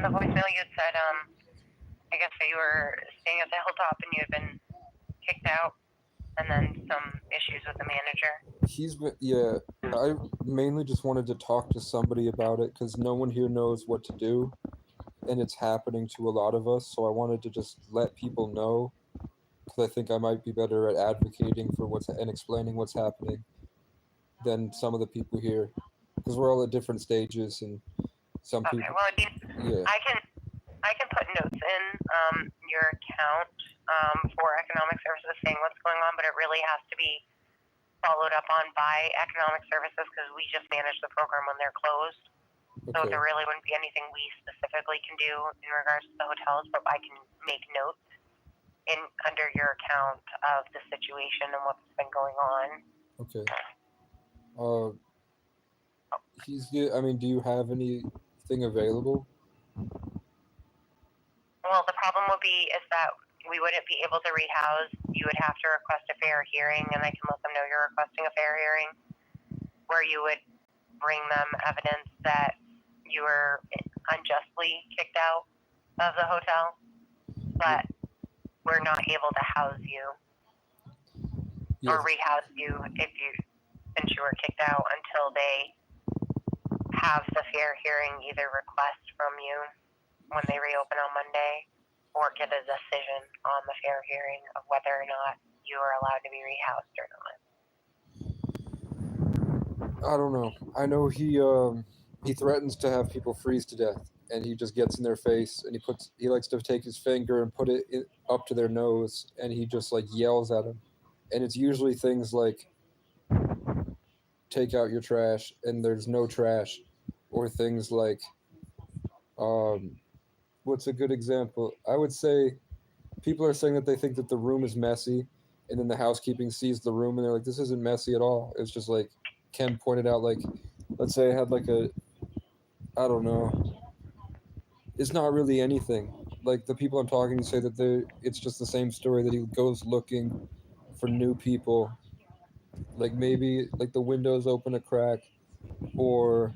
the voicemail you had said, I guess that you were staying at the Hilltop and you had been kicked out, and then some issues with the manager. Yeah, I mainly just wanted to talk to somebody about it because no one here knows what to do, and it's happening to a lot of us, so I wanted to just let people know because I think I might be better at advocating for and explaining what's happening than some of the people here because we're all at different stages and some Okay, people. well, Yeah. I can put notes in your account for economic services saying what's going on, but it really has to be followed up on by economic services because we just manage the program when they're closed. So Okay. there really wouldn't be anything we specifically can do in regards to the hotels, but I can make notes in under your account of the situation and what's been going on. Okay. I mean, do you have anything available? Well, the problem would be is that we wouldn't be able to rehouse. You would have to request a fair hearing, and I can let them know you're requesting a fair hearing, where you would bring them evidence that you were unjustly kicked out of the hotel, but we're not able to house you or rehouse you since you were kicked out until they have the fair hearing either request from you when they reopen on Monday or get a decision on the fair hearing of whether or not you are allowed to be rehoused or not. I don't know. I know he threatens to have people freeze to death, and he just gets in their face, and he likes to take his finger and put it up to their nose, and he just like yells at them, and it's usually things like take out your trash, and there's no trash, or things like what's a good example? I would say people are saying that they think that the room is messy, and then the housekeeping sees the room and they're like, "This isn't messy at all." It's just like Ken pointed out, like, let's say I had like I don't know, it's not really anything. Like the people I'm talking to say that it's just the same story that he goes looking for new people, like maybe like the windows open a crack, or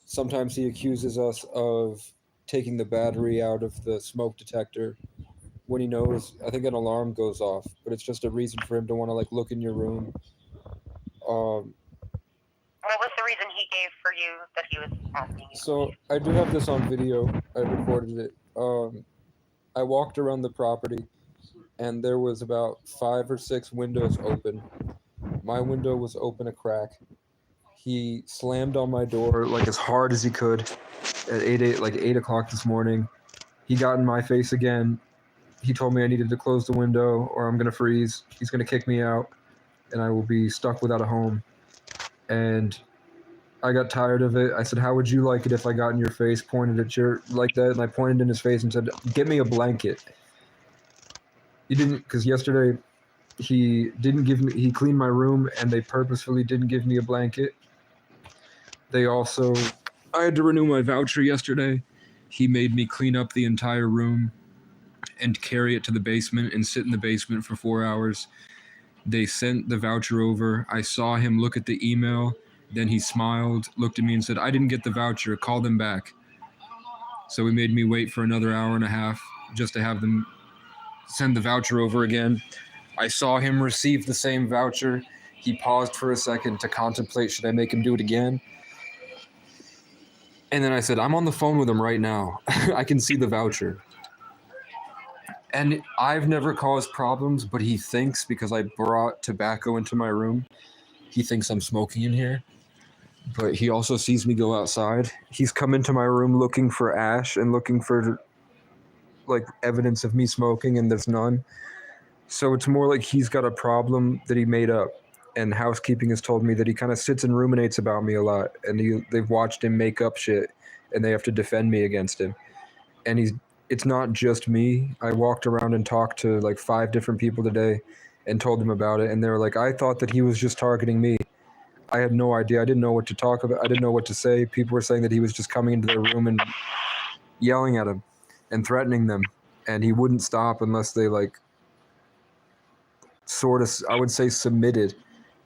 sometimes he accuses us of taking the battery out of the smoke detector when he knows I think an alarm goes off, but it's just a reason for him to want to like look in your room. What was the reason he gave for you that he was asking you? So I do have this on video. I recorded it. I walked around the property, and there was about 5 or 6 windows open. My window was open a crack. He slammed on my door like as hard as he could at 8 o'clock this morning. He got in my face again. He told me I needed to close the window or I'm going to freeze. He's going to kick me out and I will be stuck without a home. And I got tired of it. I said, how would you like it if I got in your face, pointed at your like that, and I pointed in his face and said, get me a blanket. He didn't, because yesterday he cleaned my room and they purposefully didn't give me a blanket. I had to renew my voucher yesterday. He made me clean up the entire room and carry it to the basement and sit in the basement for 4 hours. They sent the voucher over. I saw him look at the email. Then he smiled, looked at me and said, I didn't get the voucher. Call them back. So he made me wait for another hour and a half just to have them send the voucher over again. I saw him receive the same voucher. He paused for a second to contemplate, should I make him do it again? And then I said, I'm on the phone with him right now. I can see the voucher. And I've never caused problems, but he thinks because I brought tobacco into my room, he thinks I'm smoking in here. But he also sees me go outside. He's come into my room looking for ash and looking for like evidence of me smoking, and there's none. So it's more like he's got a problem that he made up. And housekeeping has told me that he kind of sits and ruminates about me a lot, and they've watched him make up shit, and they have to defend me against him. And it's not just me. I walked around and talked to like 5 different people today and told them about it, and they were like, I thought that he was just targeting me. I had no idea. I didn't know what to talk about. I didn't know what to say. People were saying that he was just coming into their room and yelling at them and threatening them, and he wouldn't stop unless they like sort of, I would say, submitted,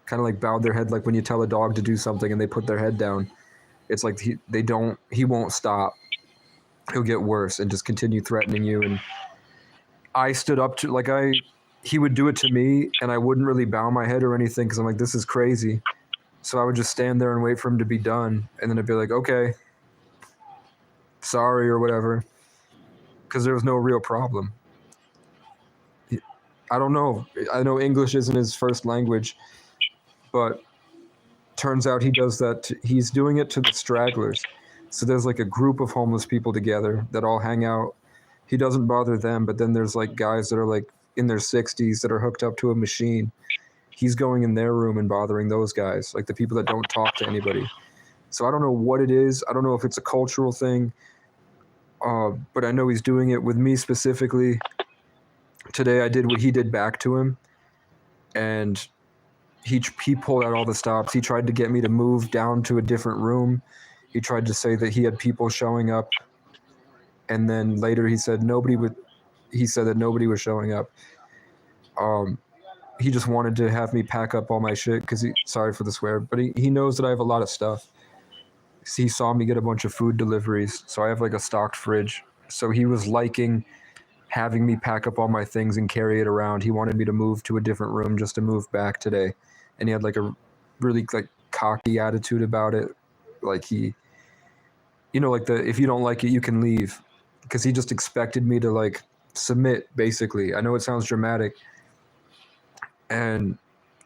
kind of like bowed their head, like when you tell a dog to do something and they put their head down. It's like he won't stop. he'll get worse and just continue threatening you. And I stood up to, like, he would do it to me, and I wouldn't really bow my head or anything because I'm like, this is crazy. So I would just stand there and wait for him to be done, and then I'd be like, okay, sorry or whatever, because there was no real problem. I don't know. I know English isn't his first language, but turns out he does that. He's doing it to the stragglers. So there's like a group of homeless people together that all hang out. He doesn't bother them, but then there's like guys that are like in their 60s that are hooked up to a machine. He's going in their room and bothering those guys, like the people that don't talk to anybody. So I don't know what it is. I don't know if it's a cultural thing, but I know he's doing it with me specifically. Today I did what he did back to him, and he pulled out all the stops. He tried to get me to move down to a different room. He tried to say that he had people showing up, and then later he said he said that nobody was showing up. He just wanted to have me pack up all my shit because sorry for the swear, but he knows that I have a lot of stuff. He saw me get a bunch of food deliveries, so I have like a stocked fridge. So he was liking having me pack up all my things and carry it around. He wanted me to move to a different room just to move back today, and he had like a really like cocky attitude about it. Like he, like if you don't like it, you can leave, because he just expected me to like submit. Basically, I know it sounds dramatic, and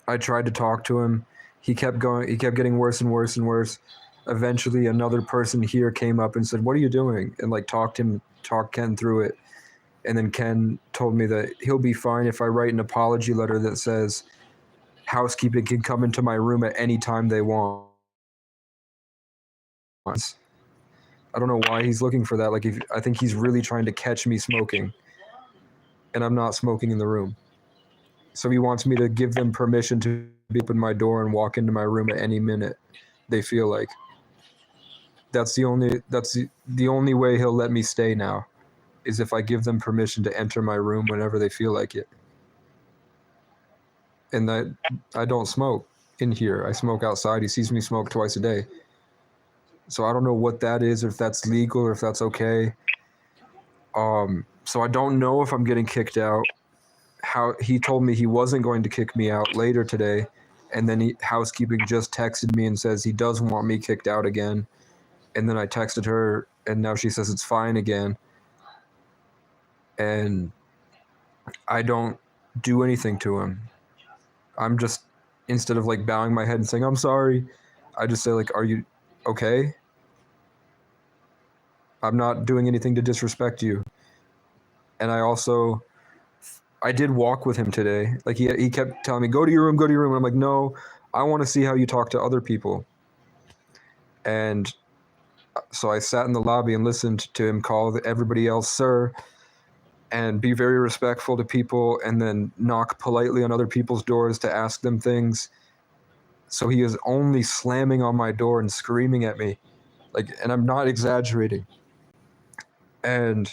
I tried to talk to him. He kept going. He kept getting worse and worse and worse. Eventually, another person here came up and said, "What are you doing?" and like talked Ken through it. And then Ken told me that he'll be fine if I write an apology letter that says housekeeping can come into my room at any time they want. I don't know why he's looking for that. Like, I think he's really trying to catch me smoking, and I'm not smoking in the room. So he wants me to give them permission to open my door and walk into my room at any minute they feel like. That's the only way he'll let me stay now, is if I give them permission to enter my room whenever they feel like it. And that I don't smoke in here. I smoke outside. He sees me smoke twice a day. So I don't know what that is, or if that's legal, or if that's okay. So I don't know if I'm getting kicked out. He told me he wasn't going to kick me out later today, and then housekeeping just texted me and says he does want me kicked out again. And then I texted her, and now she says it's fine again. And I don't do anything to him. I'm just, instead of like bowing my head and saying, I'm sorry, I just say like, are you okay? I'm not doing anything to disrespect you. And I did walk with him today. Like he kept telling me, go to your room. And I'm like, no, I want to see how you talk to other people. And so I sat in the lobby and listened to him call everybody else sir, and be very respectful to people, and then knock politely on other people's doors to ask them things. So he is only slamming on my door and screaming at me, like, and I'm not exaggerating. And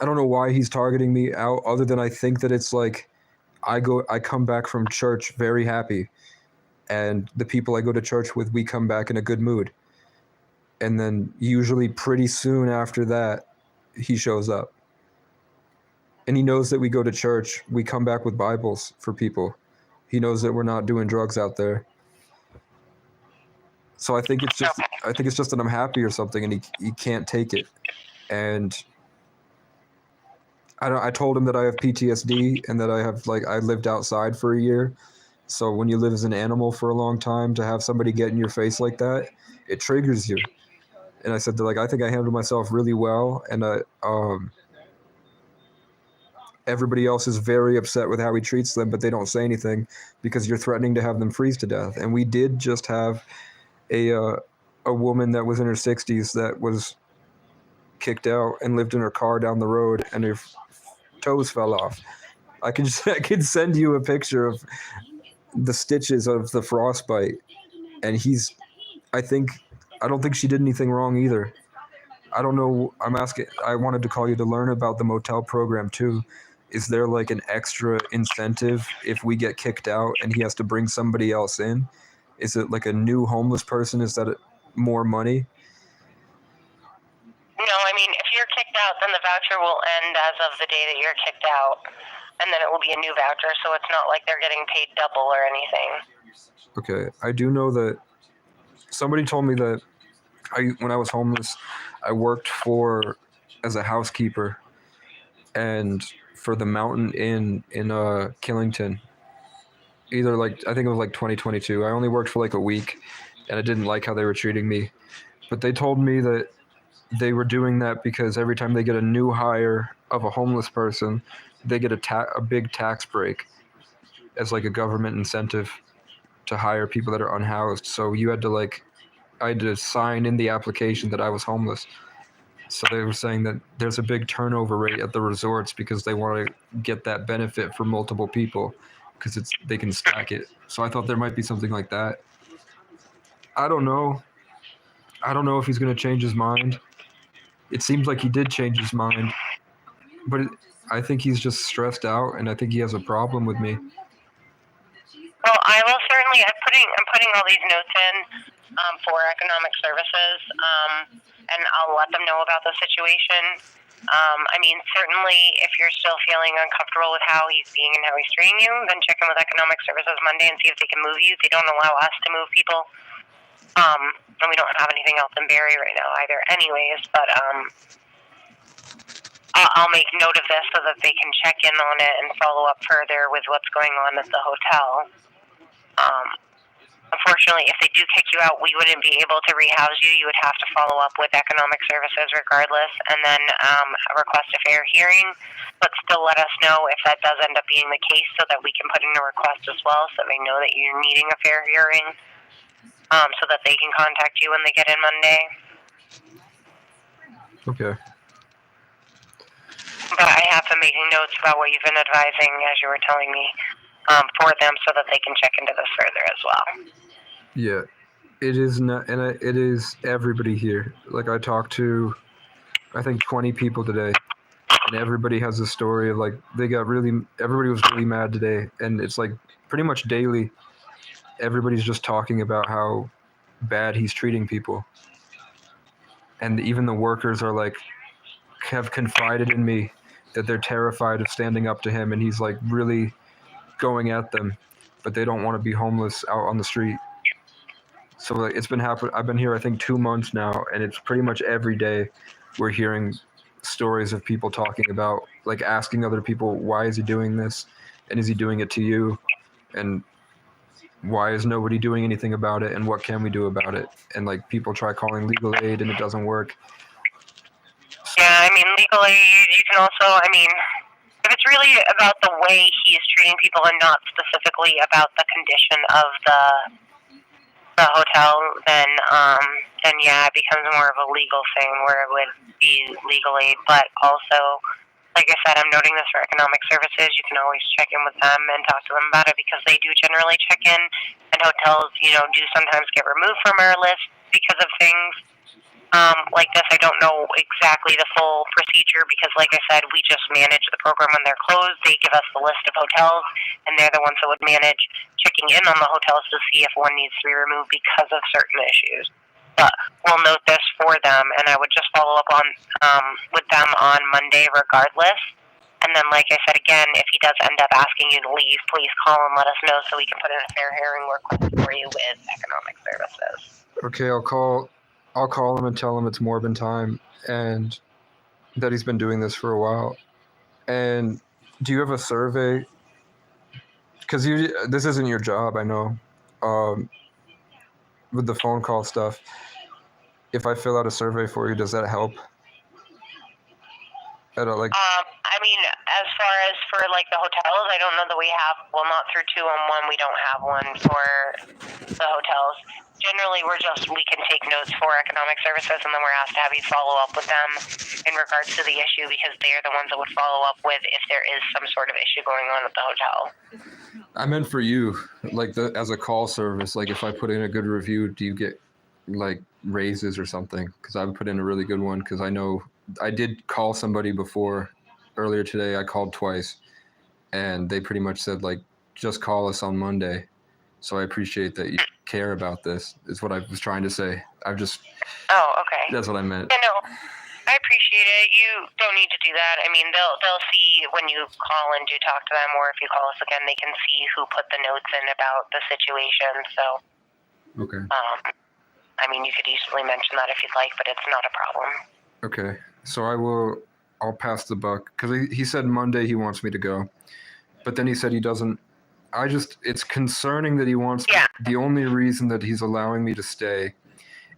I don't know why he's targeting me out, other than I think that it's like I come back from church very happy, and the people I go to church with, we come back in a good mood. And then usually pretty soon after that, he shows up. And he knows that we go to church. We come back with Bibles for people. He knows that we're not doing drugs out there. So I think it's just that I'm happy or something, and he can't take it. And I told him that I have PTSD and that I lived outside for a year. So when you live as an animal for a long time, to have somebody get in your face like that, it triggers you. And I said that, like, I think I handled myself really well, and everybody else is very upset with how he treats them, but they don't say anything because you're threatening to have them freeze to death. And we did just have a woman that was in her 60s that was kicked out and lived in her car down the road, and her toes fell off. I could send you a picture of the stitches of the frostbite, and I don't think she did anything wrong either. I don't know. I wanted to call you to learn about the motel program too. Is there like an extra incentive if we get kicked out and he has to bring somebody else in? Is it like a new homeless person? Is that more money? No, I mean, if you're kicked out, then the voucher will end as of the day that you're kicked out, and then it will be a new voucher, so it's not like they're getting paid double or anything. Okay, I do know that somebody told me that when I was homeless, I worked as a housekeeper and for the Mountain Inn in Killington. Either I think it was 2022. I only worked for a week, and I didn't like how they were treating me. But they told me that they were doing that because every time they get a new hire of a homeless person, they get a big tax break as a government incentive to hire people that are unhoused. So you had to I had to sign in the application that I was homeless. So they were saying that there's a big turnover rate at the resorts because they want to get that benefit for multiple people because they can stack it. So I thought there might be something like that. I don't know. I don't know if he's going to change his mind. It seems like he did change his mind, but I think he's just stressed out, and I think he has a problem with me. Well, I will certainly. I'm putting all these notes in for economic services, and I'll let them know about the situation. I mean, certainly, if you're still feeling uncomfortable with how he's being and how he's treating you, then check in with economic services Monday and see if they can move you. They don't allow us to move people, and we don't have anything else in Barrie right now either. Anyways, but I'll make note of this so that they can check in on it and follow up further with what's going on at the hotel. Unfortunately, if they do kick you out, we wouldn't be able to rehouse you. You would have to follow up with economic services regardless, and then request a fair hearing. But still let us know if that does end up being the case so that we can put in a request as well so they know that you're needing a fair hearing, so that they can contact you when they get in Monday. Okay. But I have been making notes about what you've been advising as you were telling me for them so that they can check into this further as well. Yeah, it is not, and it is everybody here. I talked to, I think 20 people today, and everybody has a story of everybody was really mad today, and it's pretty much daily. Everybody's just talking about how bad he's treating people, and even the workers are have confided in me that they're terrified of standing up to him, and he's really going at them, but they don't want to be homeless out on the street. So it's been happening. I've been here I think 2 months now, and it's pretty much every day we're hearing stories of people talking about asking other people, why is he doing this, and is he doing it to you, and why is nobody doing anything about it, and what can we do about it? And people try calling legal aid and it doesn't work. Yeah, I mean, legal aid, you can also, if it's really about the way he is treating people and not specifically about the condition of the hotel, then yeah, it becomes more of a legal thing where it would be legal aid. But also, like I said, I'm noting this for economic services. You can always check in with them and talk to them about it because they do generally check in, and hotels, do sometimes get removed from our list because of things like this. I don't know exactly the full procedure because, like I said, we just manage the program when they're closed. They give us the list of hotels, and they're the ones that would manage checking in on the hotels to see if one needs to be removed because of certain issues. But we'll note this for them, and I would just follow up on with them on Monday regardless. And then, like I said again, if he does end up asking you to leave, please call and let us know so we can put in a fair hearing request for you with economic services. Okay, I'll call him and tell him it's Morbin time and that he's been doing this for a while. And do you have a survey? Because this isn't your job, I know. With the phone call stuff, if I fill out a survey for you, does that help? As far as for the hotels, I don't know that we have. Well, not through 211. We don't have one for the hotels. Generally, we can take notes for economic services, and then we're asked to have you follow up with them in regards to the issue because they are the ones that would follow up with if there is some sort of issue going on at the hotel. I meant for you, as a call service, if I put in a good review, do you get raises or something? Because I would put in a really good one because I know I did call somebody before. Earlier today, I called twice, and they pretty much said, just call us on Monday. So I appreciate that you care about this, is what I was trying to say. Oh, okay. That's what I meant. No, I appreciate it. You don't need to do that. I mean, they'll see when you call and do talk to them, or if you call us again, they can see who put the notes in about the situation. So, Okay. I mean, you could easily mention that if you'd like, but it's not a problem. Okay. So I'll pass the buck because he said Monday he wants me to go, but then he said he doesn't. It's concerning that he wants. Yeah. The only reason that he's allowing me to stay,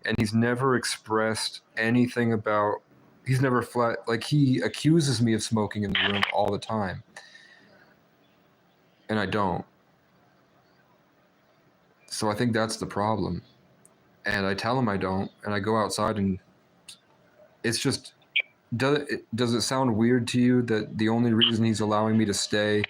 and he's never expressed anything about. He's never he accuses me of smoking in the room all the time, and I don't. So I think that's the problem. And I tell him I don't, and I go outside, and it's just. Does it sound weird to you that the only reason he's allowing me to stay,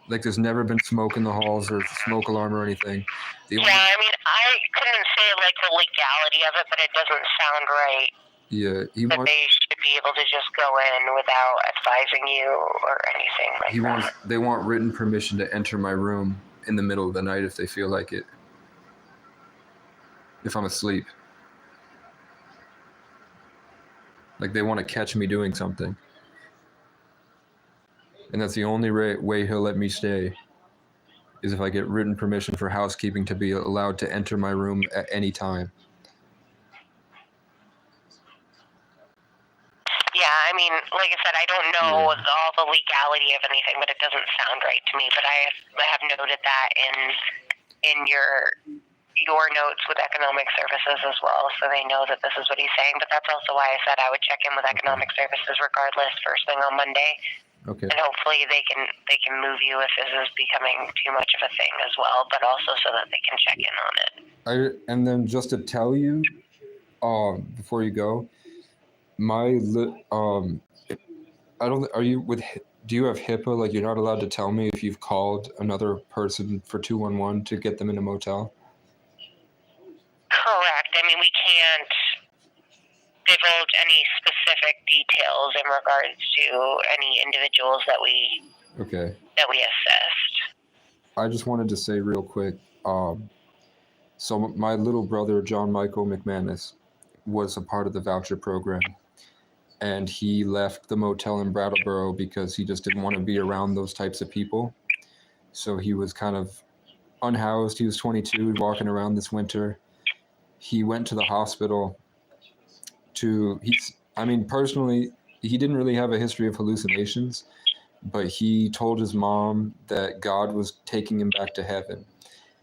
like there's never been smoke in the halls or smoke alarm or anything? I mean, I couldn't say like the legality of it, but it doesn't sound right. Yeah, they should be able to just go in without advising you or anything like that. They want written permission to enter my room in the middle of the night if they feel like it. If I'm asleep. Like they want to catch me doing something. And that's the only way he'll let me stay, is if I get written permission for housekeeping to be allowed to enter my room at any time. Yeah, I mean, like I said, I don't know all the legality of anything, but it doesn't sound right to me. But I have noted that in your notes with Economic Services as well, so they know that this is what he's saying. But that's also why I said I would check in with Economic Services regardless first thing on Monday. Okay. And hopefully they can move you if this is becoming too much of a thing as well, but also so that they can check in on it. And then just to tell you, before you go, do you have HIPAA? Like you're not allowed to tell me if you've called another person for 211 to get them in a motel? Correct. I mean, we can't divulge any specific details in regards to any individuals that we assist. I just wanted to say real quick, so my little brother, John Michael McManus, was a part of the voucher program, and he left the motel in Brattleboro because he just didn't want to be around those types of people. So he was kind of unhoused. He was 22, walking around this winter. He went to the hospital personally, he didn't really have a history of hallucinations, but he told his mom that God was taking him back to heaven.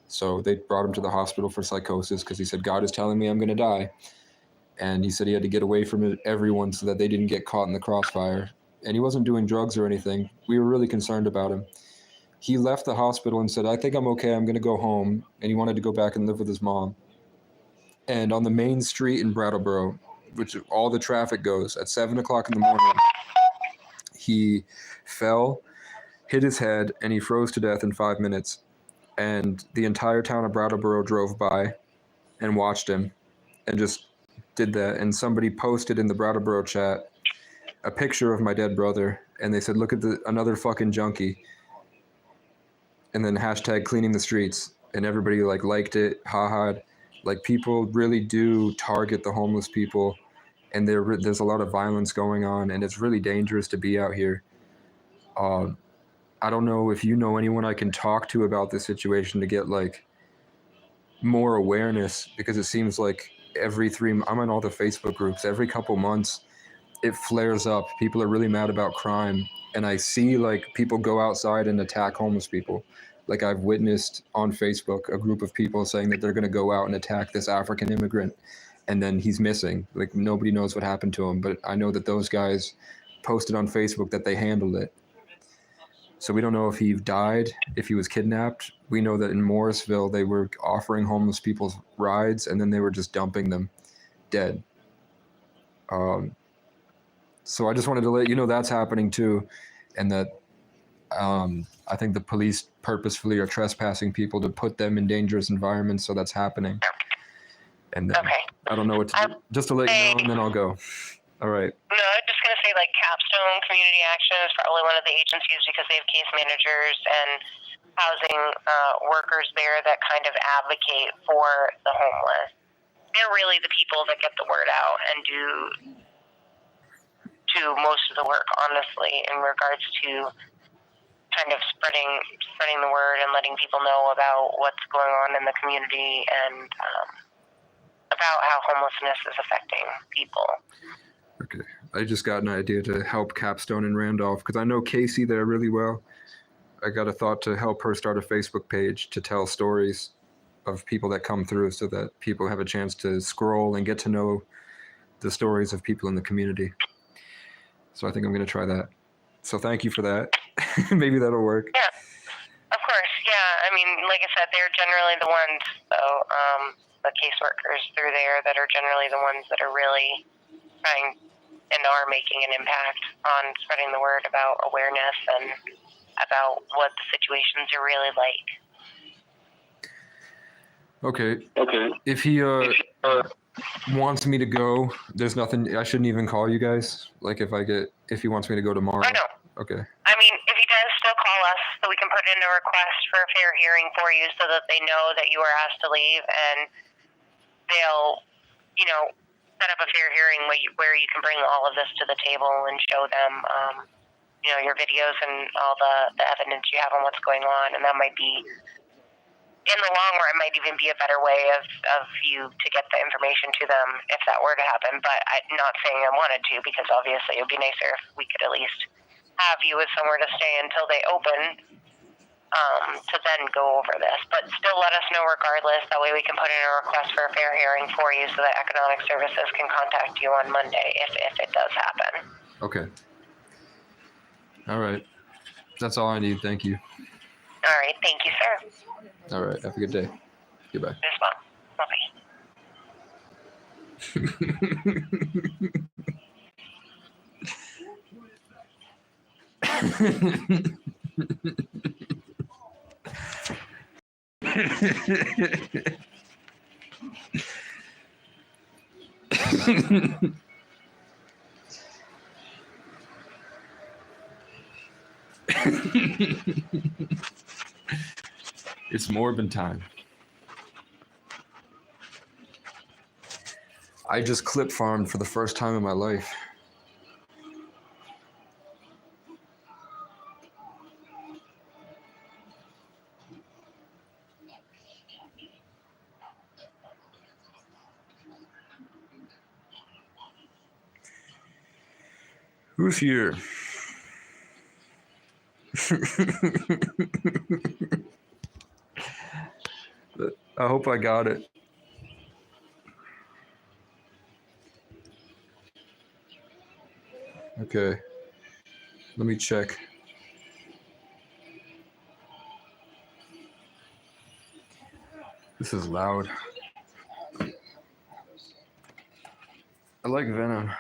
So they brought him to the hospital for psychosis because he said, God is telling me I'm going to die. And he said he had to get away from everyone so that they didn't get caught in the crossfire. And he wasn't doing drugs or anything. We were really concerned about him. He left the hospital and said, I think I'm okay. I'm going to go home. And he wanted to go back and live with his mom. And on the main street in Brattleboro, which all the traffic goes, at 7 o'clock in the morning, he fell, hit his head, and he froze to death in 5 minutes. And the entire town of Brattleboro drove by and watched him and just did that. And somebody posted in the Brattleboro chat a picture of my dead brother, and they said, look at another fucking junkie. And then hashtag cleaning the streets. And everybody liked it, ha-ha'd. Like, people really do target the homeless people, and there's a lot of violence going on, and it's really dangerous to be out here. I don't know if you know anyone I can talk to about this situation to get more awareness, because it seems like I'm in all the Facebook groups, every couple months it flares up. People are really mad about crime, and I see people go outside and attack homeless people. Like, I've witnessed on Facebook a group of people saying that they're going to go out and attack this African immigrant, and then he's missing. Like, nobody knows what happened to him, but I know that those guys posted on Facebook that they handled it. So we don't know if he died, if he was kidnapped. We know that in Morrisville, they were offering homeless people rides, and then they were just dumping them dead. So I just wanted to let you know that's happening too, and that I think the police purposefully are trespassing people to put them in dangerous environments, so that's happening. And then, I don't know what to do. Just to let you know, and then I'll go. All right. No, I'm just going to say, Capstone Community Action is probably one of the agencies, because they have case managers and housing workers there that kind of advocate for the homeless. They're really the people that get the word out and do to most of the work, honestly, in regards to kind of spreading the word and letting people know about what's going on in the community and about how homelessness is affecting people. Okay. I just got an idea to help Capstone and Randolph because I know Casey there really well. I got a thought to help her start a Facebook page to tell stories of people that come through so that people have a chance to scroll and get to know the stories of people in the community. So I think I'm going to try that. So thank you for that. Maybe that'll work. Yeah, of course. Yeah, I mean, like I said, they're generally the ones, though, the caseworkers through there that are generally the ones that are really trying and are making an impact on spreading the word about awareness and about what the situations are really like. Okay. If he wants me to go, there's nothing. I shouldn't even call you guys. Like if he wants me to go tomorrow. Oh, no. Okay. I mean, if he does, still call us so we can put in a request for a fair hearing for you so that they know that you were asked to leave, and they'll, set up a fair hearing where you can bring all of this to the table and show them, your videos and all the evidence you have on what's going on. And that might be, in the long run, might even be a better way of you to get the information to them if that were to happen. But I'm not saying I wanted to, because obviously it would be nicer if we could at least have you with somewhere to stay until they open, to then go over this. But still let us know regardless. That way we can put in a request for a fair hearing for you so that Economic Services can contact you on Monday if it does happen. Okay. All right. That's all I need. Thank you. All right. Thank you, sir. All right. Have a good day. Goodbye. As well. Bye-bye. It's Morbin time. I just clip farmed for the first time in my life. Who's here? I hope I got it. Okay. Let me check. This is loud. I like Venom.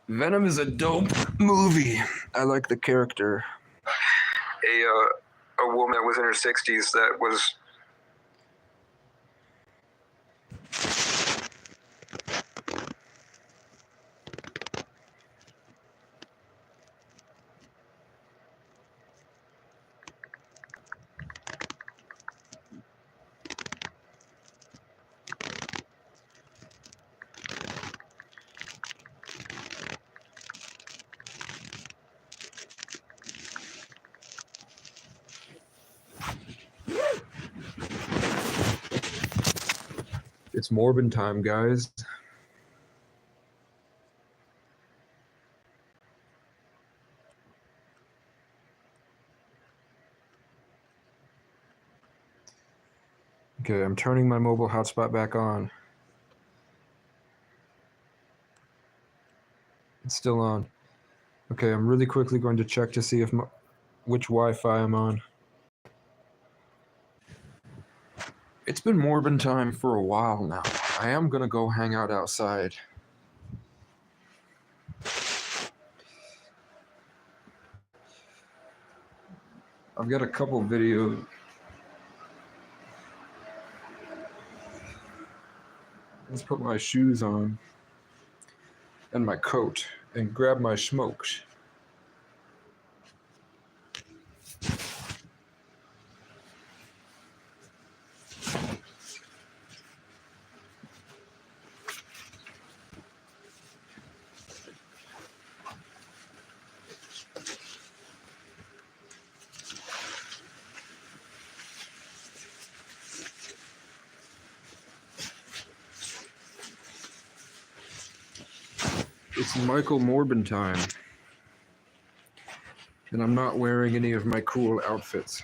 Venom is a dope movie. I like the character. A woman that was in her 60s that was It's Morbin time, guys. Okay, I'm turning my mobile hotspot back on. It's still on. Okay, I'm really quickly going to check to see if which Wi-Fi I'm on. It's been Morbin time for a while now. I am gonna go hang out outside. I've got a couple videos. Let's put my shoes on and my coat and grab my smokes. It's Michael Morbin time. And I'm not wearing any of my cool outfits.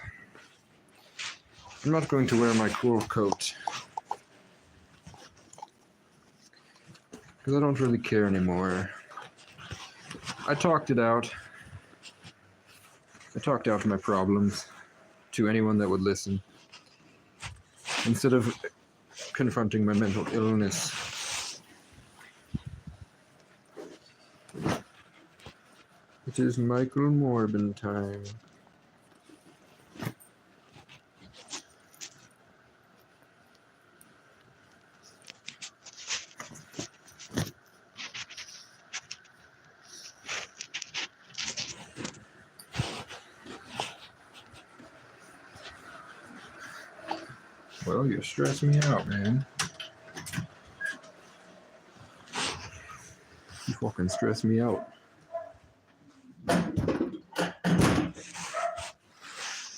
I'm not going to wear my cool coat. Because I don't really care anymore. I talked it out. I talked out my problems to anyone that would listen. Instead of confronting my mental illness. It is Michael Morbin time. Well, you're stressing me out, man. You fucking stress me out.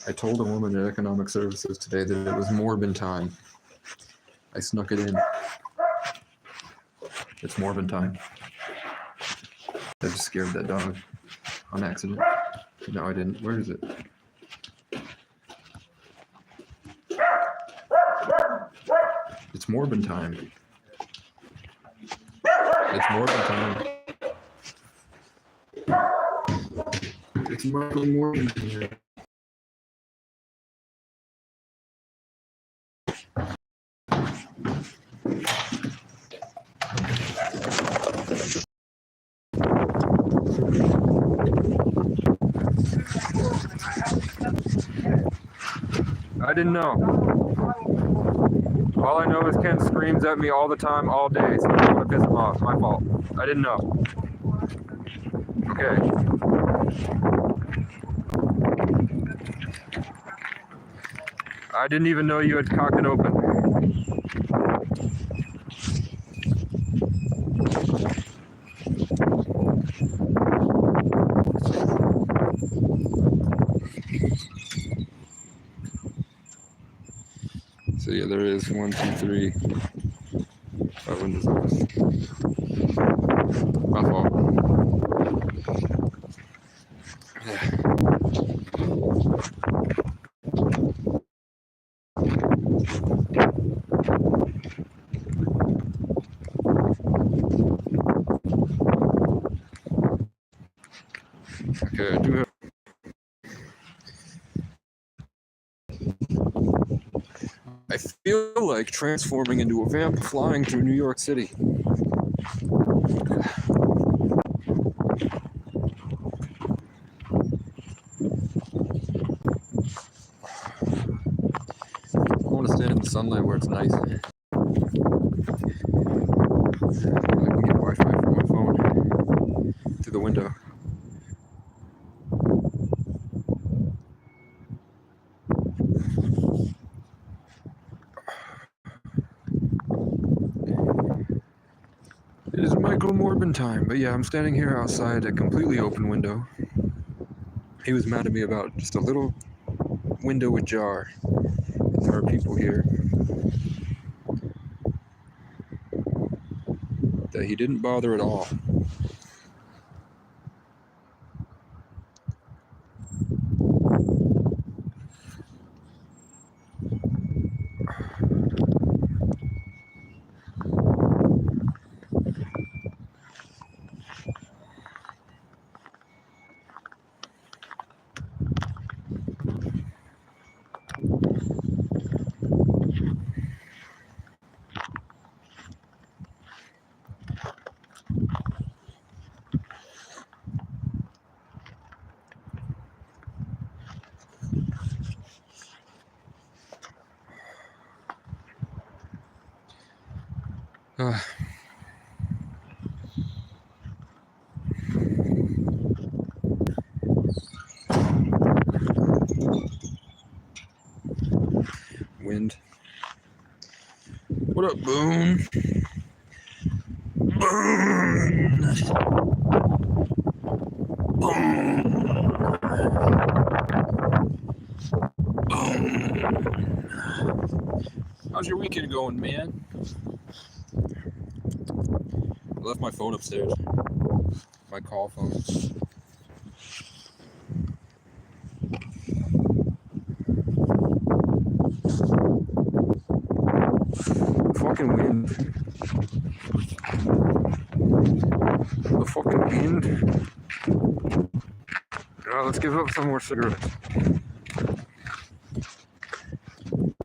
I told a woman at Economic Services today that it was Morbin time. I snuck it in. It's Morbin time. I just scared that dog on accident. No, I didn't. Where is it? It's Morbin time. It's Morbin time. It's Michael Morbin here. I didn't know. All I know is Ken screams at me all the time, all day, so I don't want to piss him off. My fault. I didn't know. Okay. I didn't even know you had cocked it open. So yeah, there is 1, 2, 3. 5 windows open. My fault. Okay, I do have. I feel like transforming into a vamp flying through New York City. I want to stand in the sunlight where it's nice. I can get Wi-Fi from my phone through the window. It is Michael Morbin time, but yeah, I'm standing here outside a completely open window. He was mad at me about just a little window ajar. There are people here that he didn't bother at all. Wind. What up, Boone? Boone! Boone! Boone! How's your weekend going, man? I left my phone upstairs. My call phone. Fucking wind. The fucking wind. Let's give up some more cigarettes.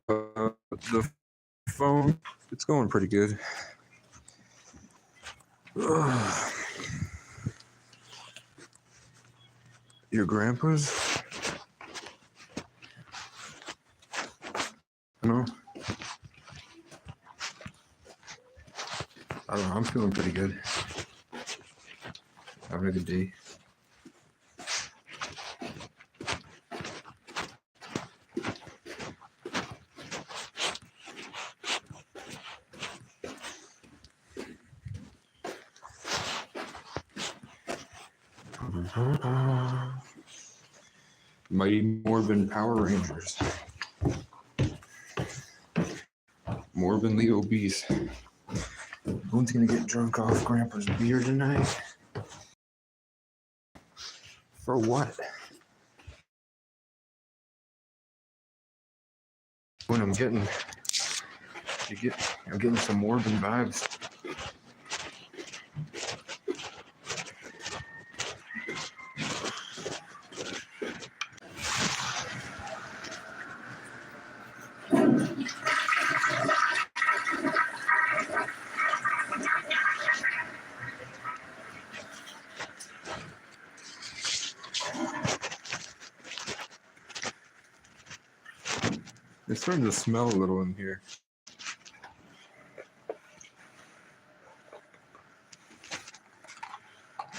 The phone, it's going pretty good. Your grandpa's? No? I don't know, I'm feeling pretty good. Having a good day. Mighty Morbin Power Rangers. Morbin the Obese. Boone's gonna get drunk off Grandpa's beer tonight. For what? When I'm getting some Morbin vibes. It's starting to smell a little in here.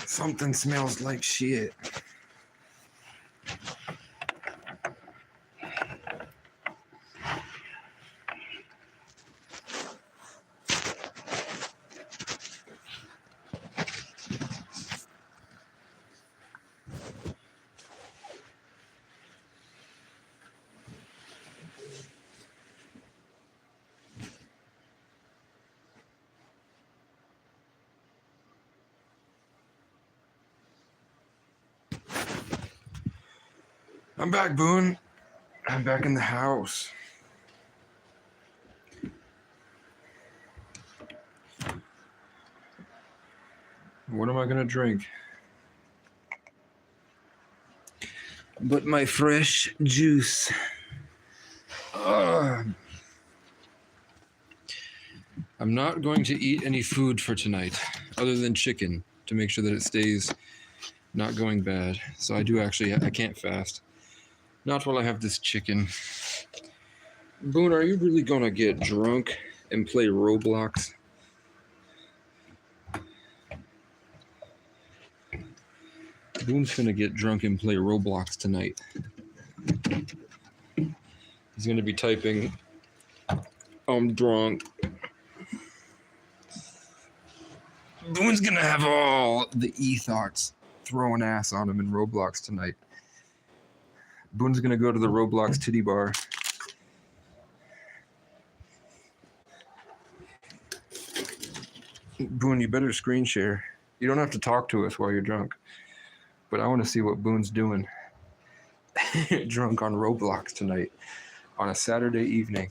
Something smells like shit. I'm back, Boone. I'm back in the house. What am I gonna drink? But my fresh juice. I'm not going to eat any food for tonight other than chicken to make sure that it stays not going bad. So I can't fast. Not while I have this chicken. Boone, are you really gonna get drunk and play Roblox? Boone's gonna get drunk and play Roblox tonight. He's gonna be typing, I'm drunk. Boone's gonna have all the e-thoughts throwing ass on him in Roblox tonight. Boone's gonna go to the Roblox titty bar. Boone, you better screen share. You don't have to talk to us while you're drunk. But I want to see what Boone's doing. Drunk on Roblox tonight. On a Saturday evening.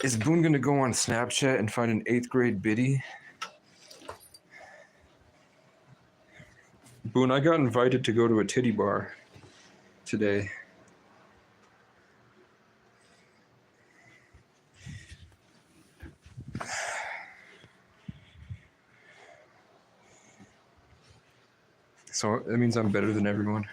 Is Boone gonna go on Snapchat and find an 8th grade biddy? Boone, I got invited to go to a titty bar today. So that means I'm better than everyone.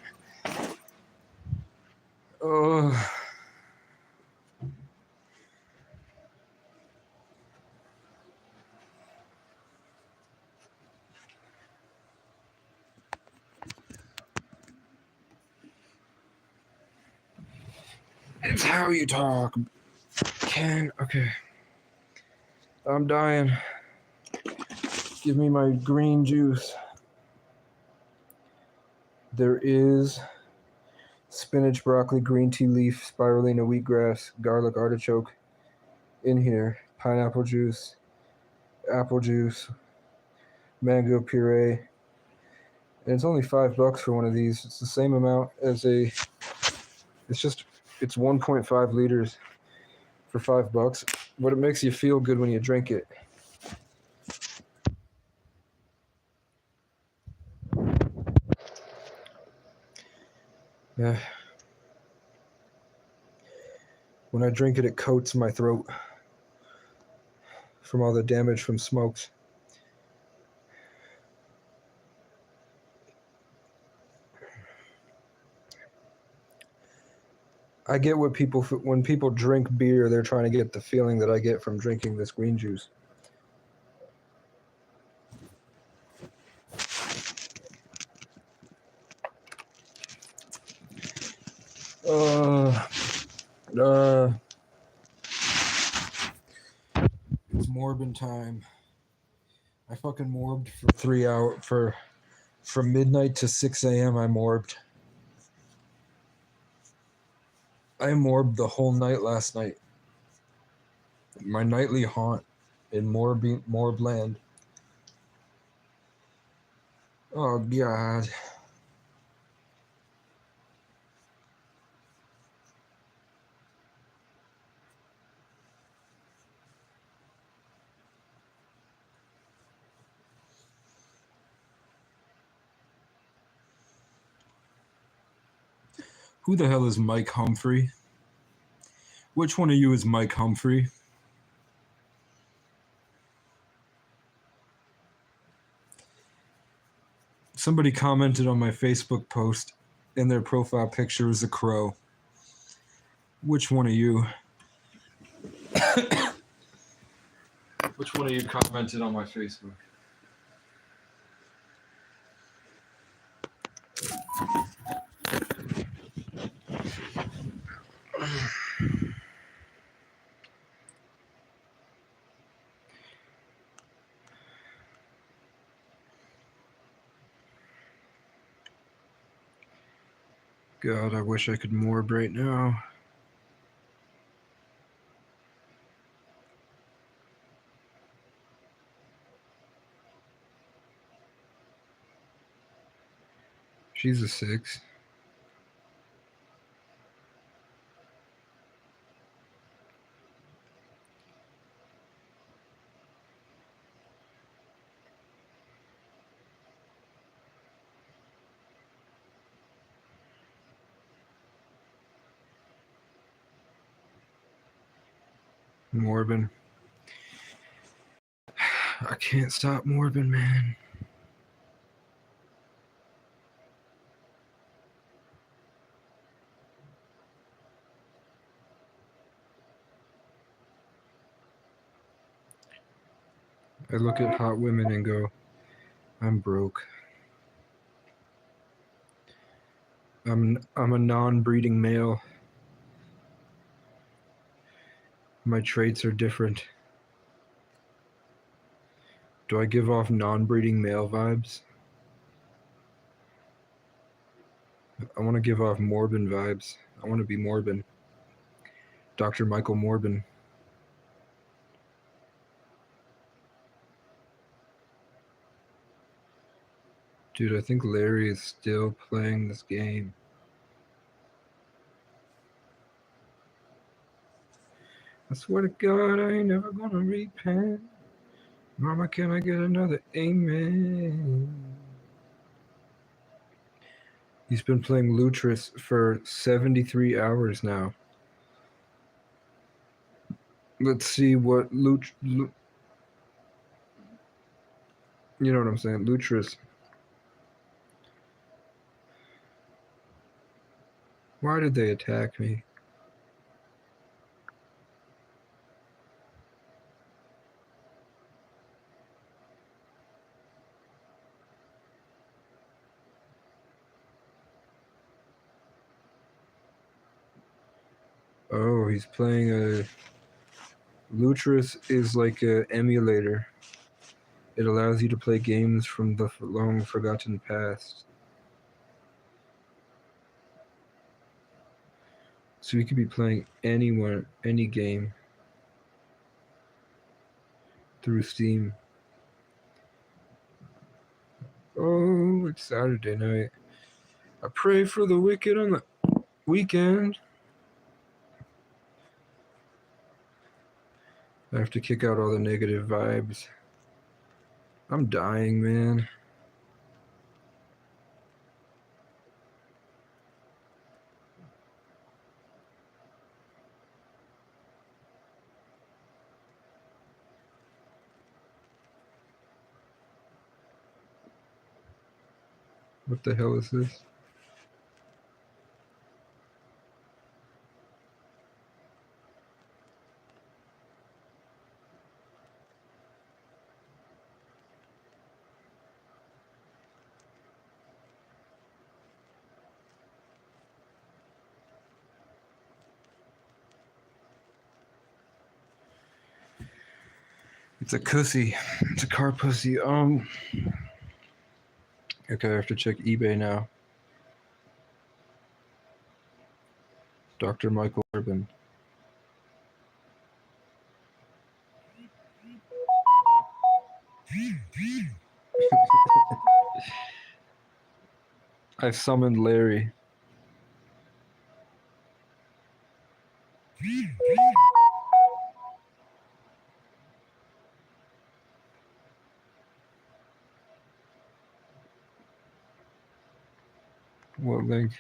It's how you talk. Okay. I'm dying. Give me my green juice. There is spinach, broccoli, green tea leaf, spirulina, wheatgrass, garlic, artichoke in here. Pineapple juice, apple juice, mango puree, and it's only $5 for one of these. It's the same amount as a. It's 1.5 liters for $5, but it makes you feel good when you drink it. Yeah. When I drink it, it coats my throat from all the damage from smokes. I get what when people drink beer, they're trying to get the feeling that I get from drinking this green juice. It's morbin time. I fucking morbed for 3 hours from midnight to 6 a.m. I morbed. I morbed the whole night last night. My nightly haunt in Morbland. Oh God. Who the hell is Mike Humphrey? Which one of you is Mike Humphrey? Somebody commented on my Facebook post, and their profile picture is a crow. Which one of you? Which one of you commented on my Facebook? God, I wish I could morb right now. She's a 6. Morbin. I can't stop morbin, man. I look at hot women and go, I'm broke. I'm a non-breeding male. My traits are different. Do I give off non-breeding male vibes? I want to give off Morbin vibes. I want to be Morbin. Dr. Michael Morbin. Dude, I think Larry is still playing this game. I swear to God, I ain't never gonna repent. Mama, can I get another amen? He's been playing Lutris for 73 hours now. Let's see what you know what I'm saying? Lutris. Why did they attack me? Oh, he's playing a... Lutris is like an emulator. It allows you to play games from the long forgotten past. So you could be playing any game through Steam. Oh, it's Saturday night. I pray for the wicked on the weekend. I have to kick out all the negative vibes. I'm dying, man. What the hell is this? It's a cussy. It's a car pussy. Okay, I have to check eBay now. Dr. Michael Urban. I summoned Larry. What link?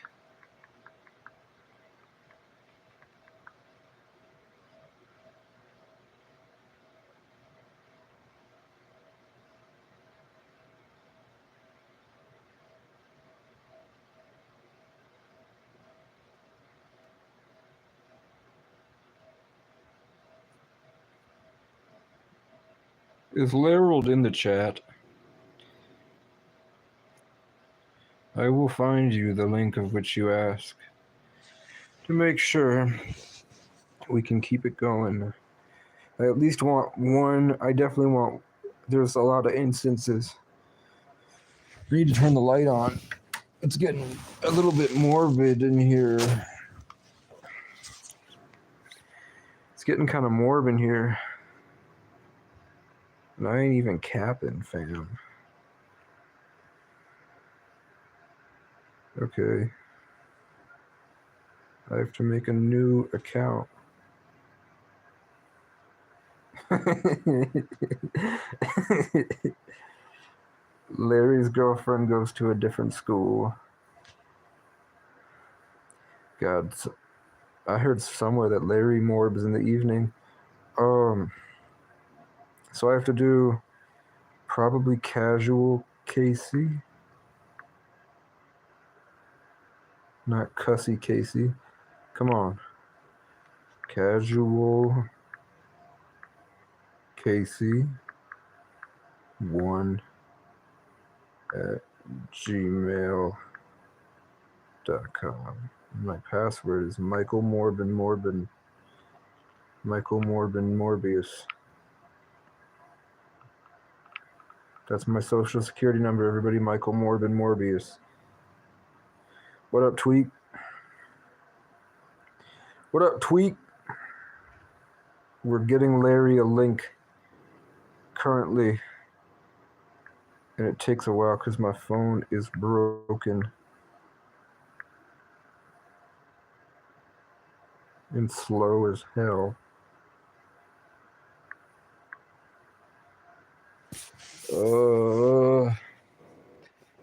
Is Larold in the chat? I will find you the link of which you ask to make sure we can keep it going. I at least want one. I definitely want. There's a lot of instances. We need to turn the light on. It's getting a little bit morbid in here. It's getting kind of morbid in here. And I ain't even capping, fam. Okay. I have to make a new account. Larry's girlfriend goes to a different school. God, I heard somewhere that Larry morbs in the evening. So I have to do probably casual Casey. Not cussy Casey. Come on. Casual Casey 1 at gmail.com. My password is Michael Morbin. Michael Morbin Morbius. That's my social security number, everybody. Michael Morbin Morbius. What up, Tweak? What up, Tweak? We're getting Larry a link currently. And it takes a while because my phone is broken. And slow as hell.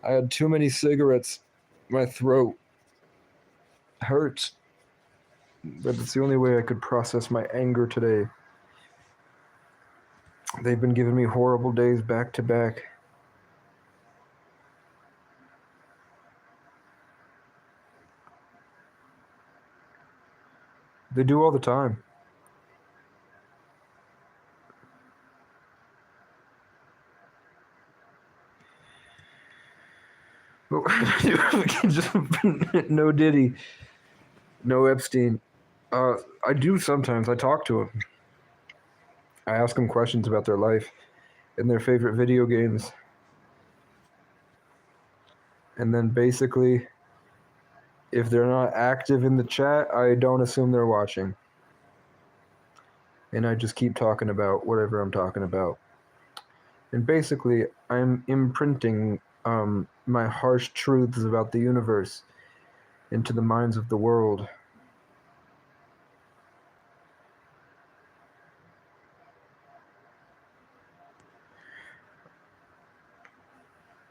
I had too many cigarettes. My throat hurts. But it's the only way I could process my anger today. They've been giving me horrible days back to back. They do all the time. Just no Diddy, no Epstein. I do sometimes. I talk to them. I ask them questions about their life and their favorite video games. And then basically, if they're not active in the chat, I don't assume they're watching. And I just keep talking about whatever I'm talking about. And basically, I'm imprinting my harsh truths about the universe into the minds of the world.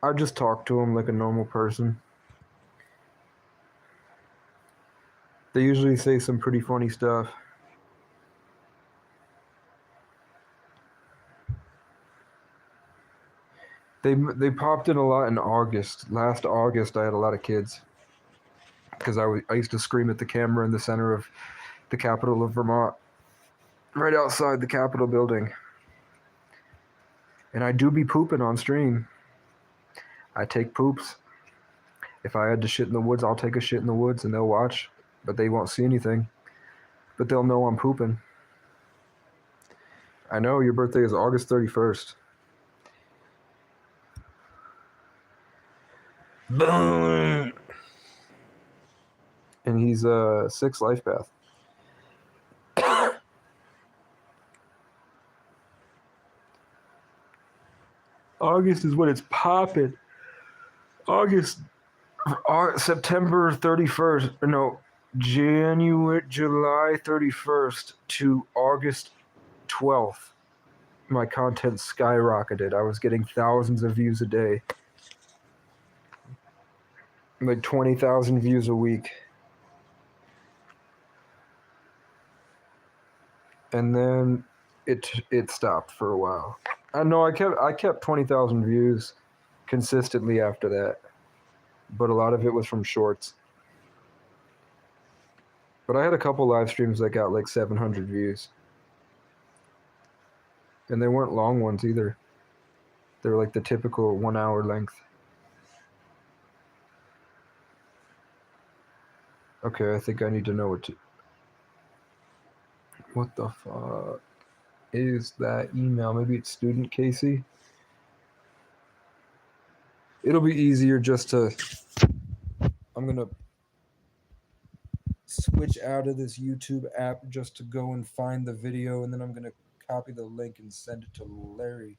I just talk to them like a normal person. They usually say some pretty funny stuff. They popped in a lot in August. Last August, I had a lot of kids because I used to scream at the camera in the center of the capital of Vermont, right outside the Capitol building. And I do be pooping on stream. I take poops. If I had to shit in the woods, I'll take a shit in the woods and they'll watch, but they won't see anything. But they'll know I'm pooping. I know your birthday is August 31st. Boom! And he's 6 life path. August is when it's popping. September 31st, no, July 31st to August 12th, my content skyrocketed. I was getting thousands of views a day. Like 20,000 views a week. And then it stopped for a while. I know I kept 20,000 views consistently after that. But a lot of it was from shorts. But I had a couple live streams that got like 700 views. And they weren't long ones either. They were like the typical 1 hour length. Okay, I think I need to know what the fuck is that email? Maybe it's Student Casey? It'll be easier just to... I'm gonna switch out of this YouTube app just to go and find the video, and then I'm gonna copy the link and send it to Larry.